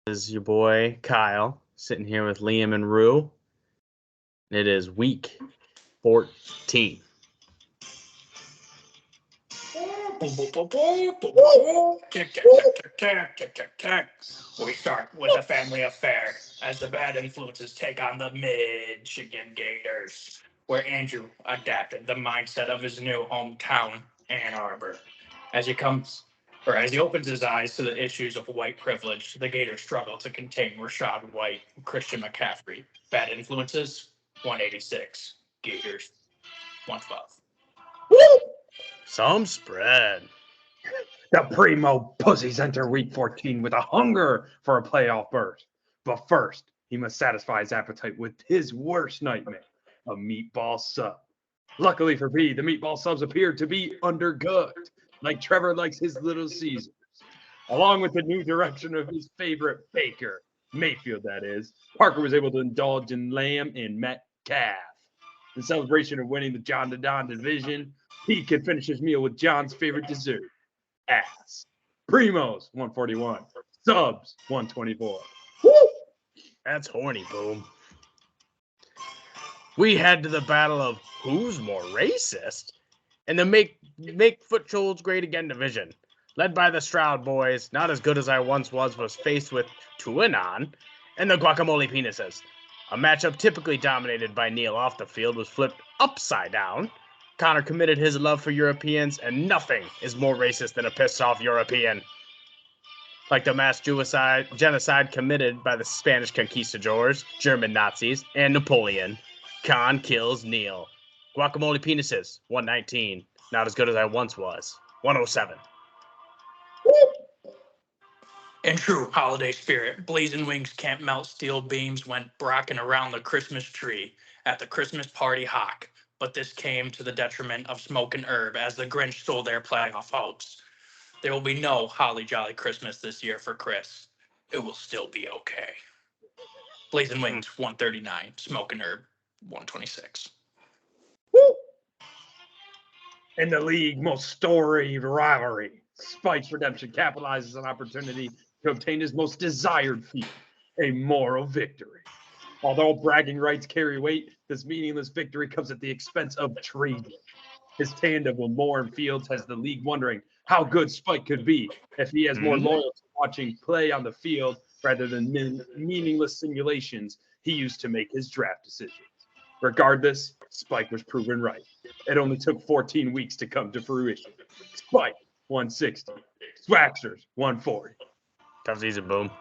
Is your boy Kyle sitting here with Liam and Rue. It is week 14. We start with a family affair as the bad influences take on the Michigan Gators, where Andrew adapted the mindset of his new hometown, Ann Arbor. As he opens his eyes to the issues of white privilege, the Gators struggle to contain Rashad White and Christian McCaffrey. Bad influences, 186. Gators, 112. Some spread. The Primo Pussies enter Week 14 with a hunger for a playoff berth. But first, he must satisfy his appetite with his worst nightmare, a meatball sub. Luckily for P, the meatball subs appear to be undercooked, like Trevor likes his Little Caesars. Along with the new direction of his favorite baker, Mayfield that is, Parker was able to indulge in lamb and Metcalf. In celebration of winning the John to Don division, he could finish his meal with John's favorite dessert, ass. Primos, 141. Subs, 124. Woo! That's horny, boom. We head to the battle of who's more racist in the Make Footholds Great Again division. Led by the Stroud boys, not as good as I once was faced with Tuanon and the Guacamole Penises. A matchup typically dominated by Neil off the field was flipped upside down. Connor committed his love for Europeans, and nothing is more racist than a pissed-off European. Like the mass genocide committed by the Spanish conquistadors, German Nazis, and Napoleon, Khan kills Neil. Guacamole Penises, 119. Not as good as I once was, 107. In true holiday spirit, Blazing Wings can't melt steel beams went brocking around the Christmas tree at the Christmas party hawk. But this came to the detriment of Smoke and Herb as the Grinch stole their playoff hopes. There will be no Holly Jolly Christmas this year for Chris. It will still be okay. Blazing Wings, 139. Smoke and Herb, 126. In the league most storied rivalry, Spike's Redemption capitalizes on opportunity to obtain his most desired feat, a moral victory. Although bragging rights carry weight, this meaningless victory comes at the expense of treason. His tandem with Moore and Fields has the league wondering how good Spike could be if he has more loyal to watching play on the field rather than meaningless simulations he used to make his draft decisions. Regardless, Spike was proven right. It only took 14 weeks to come to fruition. Spike, 160. Swaxers, 140. Tough season, boom.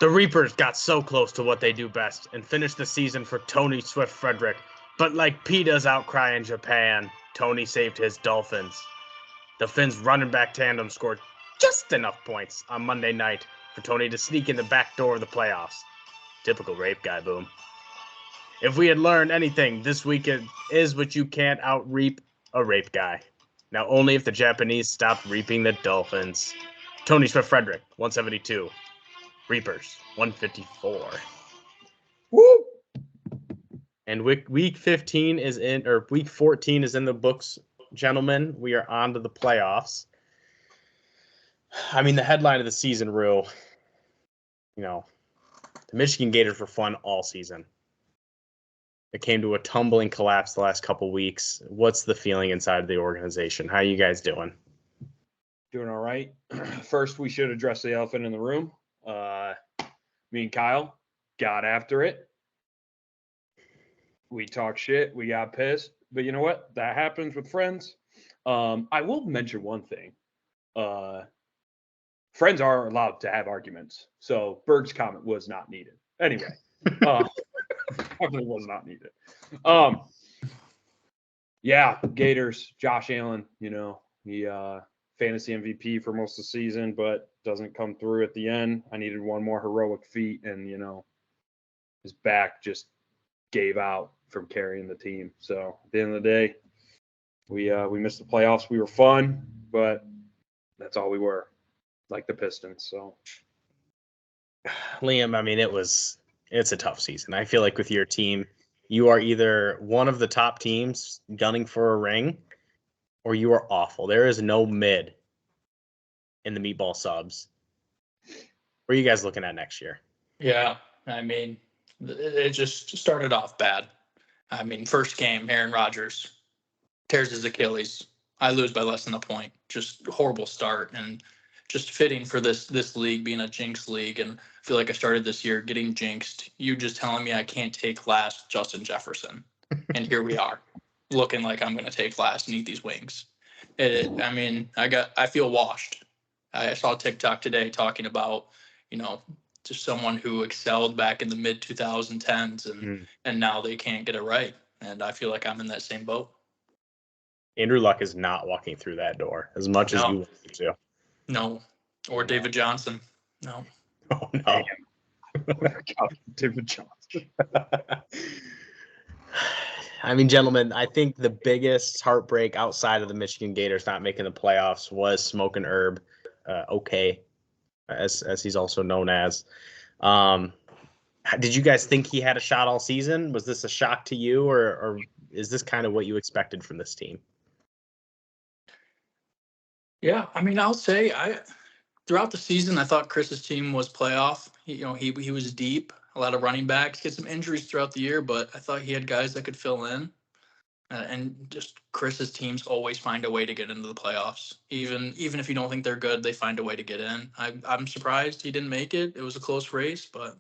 The Reapers got so close to what they do best and finished the season for Tony Swift-Frederick. But like PETA's outcry in Japan, Tony saved his Dolphins. The Finns' running back tandem scored just enough points on Monday night for Tony to sneak in the back door of the playoffs. Typical rape guy, boom. If we had learned anything, this weekend is what you can't out-reap a rape guy. Now only if the Japanese stopped reaping the Dolphins. Tony Swift-Frederick, 172. Reapers, 154. Woo! And week 15 is in, or week 14 is in the books, gentlemen. We are on to the playoffs. I mean, the headline of the season, Rue, the Michigan Gators were fun all season. It came to a tumbling collapse the last couple weeks. What's the feeling inside of the organization? How are you guys doing? Doing all right. First, we should address the elephant in the room. Me and Kyle got after it. We talked shit. We got pissed. But you know what? That happens with friends. I will mention one thing. Friends are allowed to have arguments. So Berg's comment was not needed. Anyway. Definitely was not needed. Yeah, Gators, Josh Allen, he fantasy MVP for most of the season, but doesn't come through at the end. I needed one more heroic feat, and his back just gave out from carrying the team. So at the end of the day, we missed the playoffs. We were fun, but that's all we were, like the Pistons. So Liam, I mean, it's a tough season. I feel like with your team, you are either one of the top teams gunning for a ring, or you are awful. There is no mid in the meatball subs. What are you guys looking at next year? Yeah, I mean, it just started off bad. I mean, first game, Aaron Rodgers tears his Achilles. I lose by less than a point. Just horrible start, and just fitting for this league being a jinx league. And I feel like I started this year getting jinxed. You just telling me I can't take last Justin Jefferson, and here we are, looking like I'm going to take last and eat these wings. I mean, I feel washed. I saw TikTok today talking about, just someone who excelled back in the mid 2010s, and now they can't get it right. And I feel like I'm in that same boat. Andrew Luck is not walking through that door as much as you want him to. No. Or David Johnson. No. Oh, no. David Johnson. I mean, gentlemen, I think the biggest heartbreak outside of the Michigan Gators not making the playoffs was Smoking Herb, okay, as he's also known as. Did you guys think he had a shot all season? Was this a shock to you, or is this kind of what you expected from this team? Yeah, I mean, I'll say throughout the season, I thought Chris's team was playoff. He was deep. A lot of running backs, get some injuries throughout the year, but I thought he had guys that could fill in. And just Chris's teams always find a way to get into the playoffs. Even if you don't think they're good, they find a way to get in. I'm surprised he didn't make it. It was a close race, but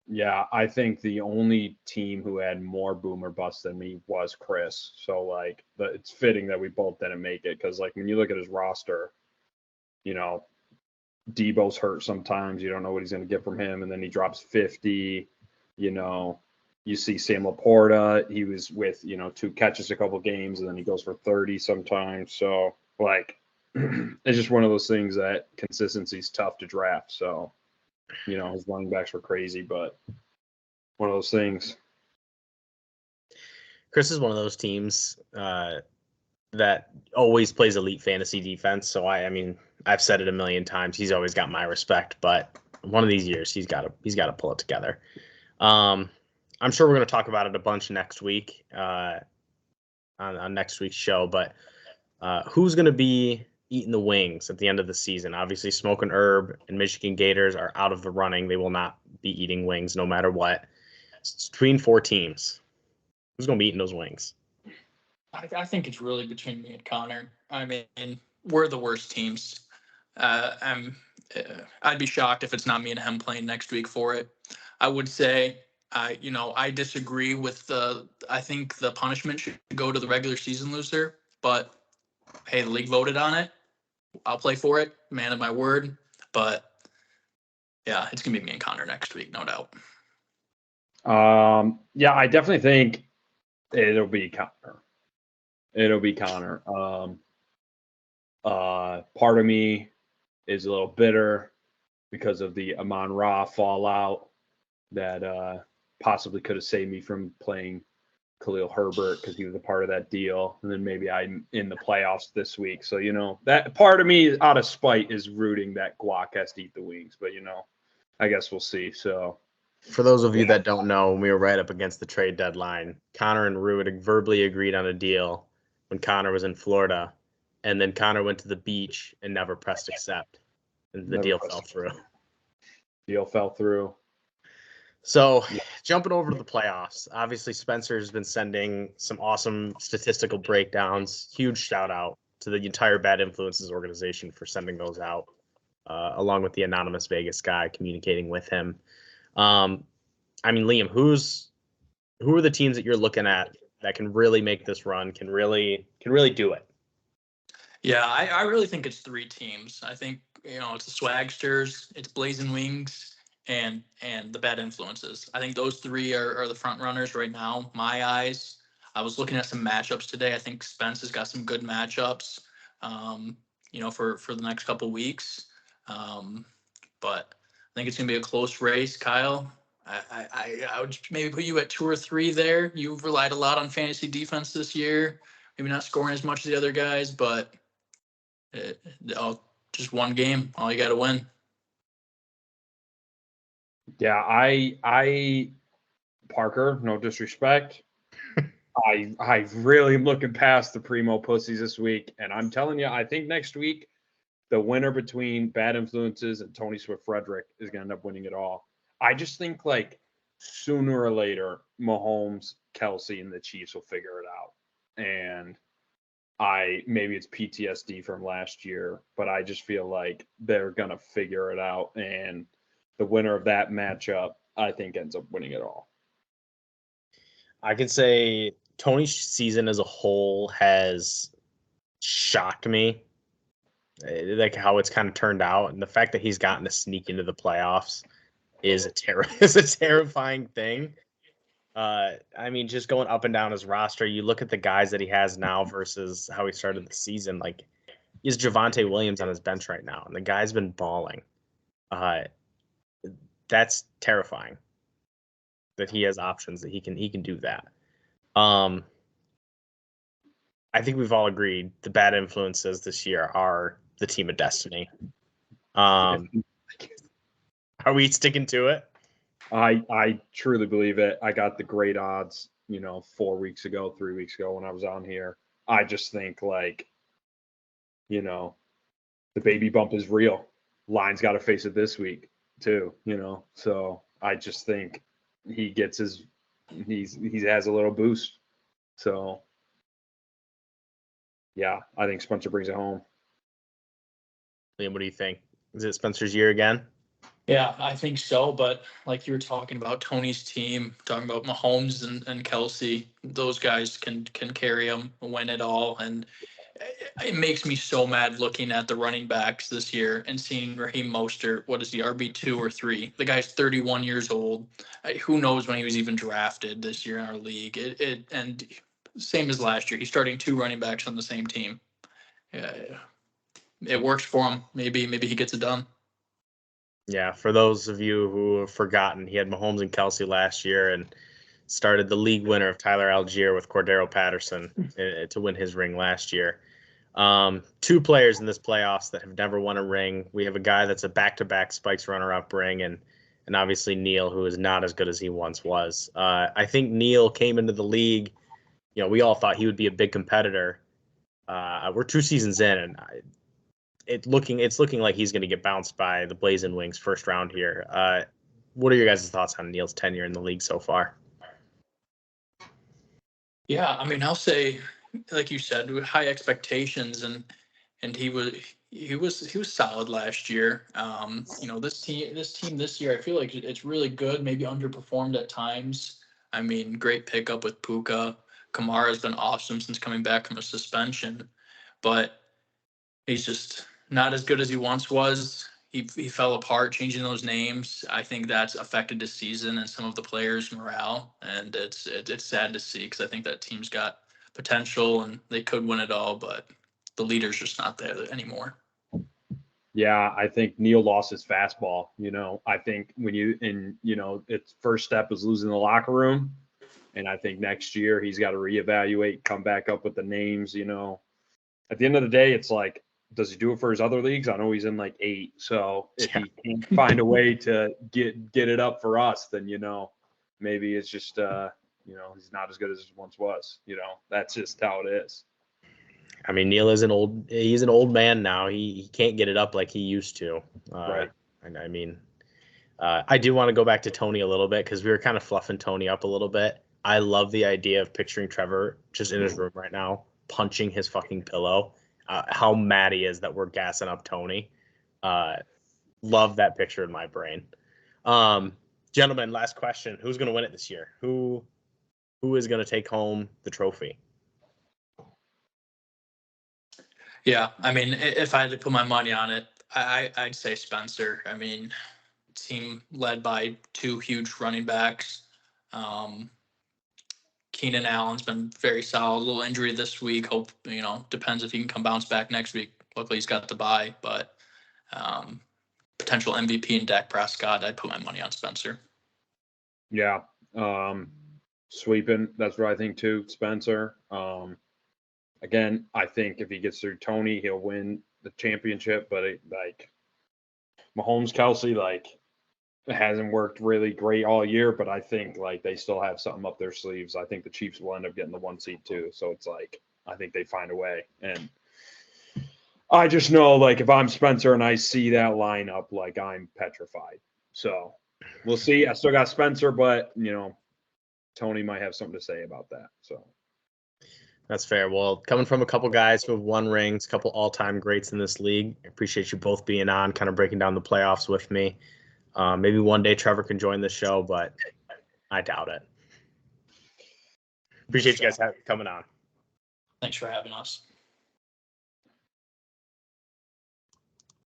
yeah, I think the only team who had more boom or bust than me was Chris. So like, it's fitting that we both didn't make it because like when you look at his roster, Debo's hurt sometimes. You don't know what he's going to get from him, and then he drops 50. You see Sam Laporta. He was with 2 catches a couple games, and then he goes for 30 sometimes. So like, it's just one of those things that consistency is tough to draft. So his running backs were crazy, but one of those things. Chris is one of those teams that always plays elite fantasy defense. So I mean, I've said it a million times. He's always got my respect, but one of these years he's got to pull it together. I'm sure we're going to talk about it a bunch next week on next week's show. But who's going to be eating the wings at the end of the season? Obviously, Smoking Herb and Michigan Gators are out of the running. They will not be eating wings no matter what. It's between 4 teams. Who's going to be eating those wings? I think it's really between me and Connor. I mean, we're the worst teams. I'd be shocked if it's not me and him playing next week for it. I would say, I disagree with I think the punishment should go to the regular season loser, but hey, the league voted on it. I'll play for it, man of my word. But yeah, it's gonna be me and Connor next week, no doubt. Yeah, I definitely think it'll be Connor. Part of me is a little bitter because of the Amon-Ra fallout that possibly could have saved me from playing Khalil Herbert because he was a part of that deal. And then maybe I'm in the playoffs this week. So, that part of me out of spite is rooting that Guac has to eat the wings. But, I guess we'll see. So, for those of you that don't know, we were right up against the trade deadline. Connor and Rue had verbally agreed on a deal when Connor was in Florida. And then Connor went to the beach and never pressed accept. And the deal fell through. So jumping over to the playoffs, obviously Spencer has been sending some awesome statistical breakdowns. Huge shout out to the entire Bad Influences organization for sending those out, along with the anonymous Vegas guy communicating with him. I mean, Liam, who are the teams that you're looking at that can really make this run, can really do it? Yeah, I really think it's 3 teams. I think, it's the Swagsters, it's Blazing Wings, and the Bad Influences. I think those 3 are the front runners right now. My eyes. I was looking at some matchups today. I think Spence has got some good matchups, for the next couple weeks. But I think it's gonna be a close race, Kyle. I would maybe put you at 2 or 3 there. You've relied a lot on fantasy defense this year. Maybe not scoring as much as the other guys, but just one game. All you got to win. Yeah, I Parker, no disrespect. I really am looking past the primo pussies this week, and I'm telling you, I think next week the winner between Bad Influences and Tony Swift Frederick is going to end up winning it all. I just think like sooner or later, Mahomes, Kelsey, and the Chiefs will figure it out. And maybe it's PTSD from last year, but I just feel like they're going to figure it out. And the winner of that matchup, I think, ends up winning it all. I can say Tony's season as a whole has shocked me, like how it's kind of turned out, and the fact that he's gotten to sneak into the playoffs is a terrifying thing. I mean, just going up and down his roster, you look at the guys that he has now versus how he started the season. Like, he has Javonte Williams on his bench right now, and the guy's been balling. That's terrifying that he has options, that he can do that. I think we've all agreed the Bad Influences this year are the team of destiny. Are we sticking to it? I truly believe it. I got the great odds, 3 weeks ago when I was on here. I just think like, the baby bump is real. Line's got to face it this week too, So I just think he gets he has a little boost. So yeah, I think Spencer brings it home. Liam, what do you think? Is it Spencer's year again? Yeah, I think so. But like you were talking about Tony's team, talking about Mahomes and Kelsey, those guys can carry them, win it all. And it makes me so mad looking at the running backs this year and seeing Raheem Mostert. What is he, RB2 or 3? The guy's 31 years old. Who knows when he was even drafted this year in our league? And same as last year, he's starting 2 running backs on the same team. It works for him. Maybe he gets it done. Yeah, for those of you who have forgotten, he had Mahomes and Kelsey last year and started the league winner of Tyler Algier with Cordero Patterson to win his ring last year. 2 players in this playoffs that have never won a ring. We have a guy that's a back-to-back Spikes runner-up ring, and obviously Neil, who is not as good as he once was. I think Neil came into the league. We all thought he would be a big competitor. We're 2 seasons in, and it's looking like he's going to get bounced by the Blazing Wings first round here. What are your guys' thoughts on Neil's tenure in the league so far? Yeah, I mean, I'll say, like you said, with high expectations, and he was solid last year. This team this year, I feel like it's really good. Maybe underperformed at times. I mean, great pickup with Puka. Kamara's been awesome since coming back from a suspension, but he's just not as good as he once was. He fell apart changing those names. I think that's affected the season and some of the players' morale, and it's sad to see because I think that team's got potential and they could win it all, but the leader's just not there anymore. Yeah, I think Neil lost his fastball. I think its first step was losing the locker room, and I think next year he's got to reevaluate, come back up with the names. At the end of the day, it's like, does he do it for his other leagues? I know he's in like 8. So if he can't find a way to get it up for us, then, maybe it's just, he's not as good as he once was. That's just how it is. I mean, Neil is he's an old man now. He can't get it up like he used to. Right. And I mean, I do want to go back to Tony a little bit because we were kind of fluffing Tony up a little bit. I love the idea of picturing Trevor just in his room right now, punching his fucking pillow. How mad he is that we're gassing up Tony. Love that picture in my brain. Gentlemen, last question. Who's going to win it this year? Who is going to take home the trophy? Yeah, I mean, if I had to put my money on it, I'd say Spencer. I mean, team led by 2 huge running backs. Keenan Allen's been very solid. A little injury this week. Hope, depends if he can come bounce back next week. Luckily, he's got the bye, but potential MVP in Dak Prescott, I'd put my money on Spencer. Yeah. Sweeping. That's what I think too, Spencer. Again, I think if he gets through Tony, he'll win the championship, but Mahomes, Kelsey, it hasn't worked really great all year, but I think they still have something up their sleeves. I think the Chiefs will end up getting the 1 seed too. So it's I think they find a way. And I just know, like, if I'm Spencer and I see that lineup, like, I'm petrified. So we'll see. I still got Spencer, but, Tony might have something to say about that. So That's fair. Well, coming from a couple guys who have won rings, a couple all-time greats in this league, I appreciate you both being on, kind of breaking down the playoffs with me. Maybe one day Trevor can join the show, but I doubt it. Appreciate you guys coming on. Thanks for having us.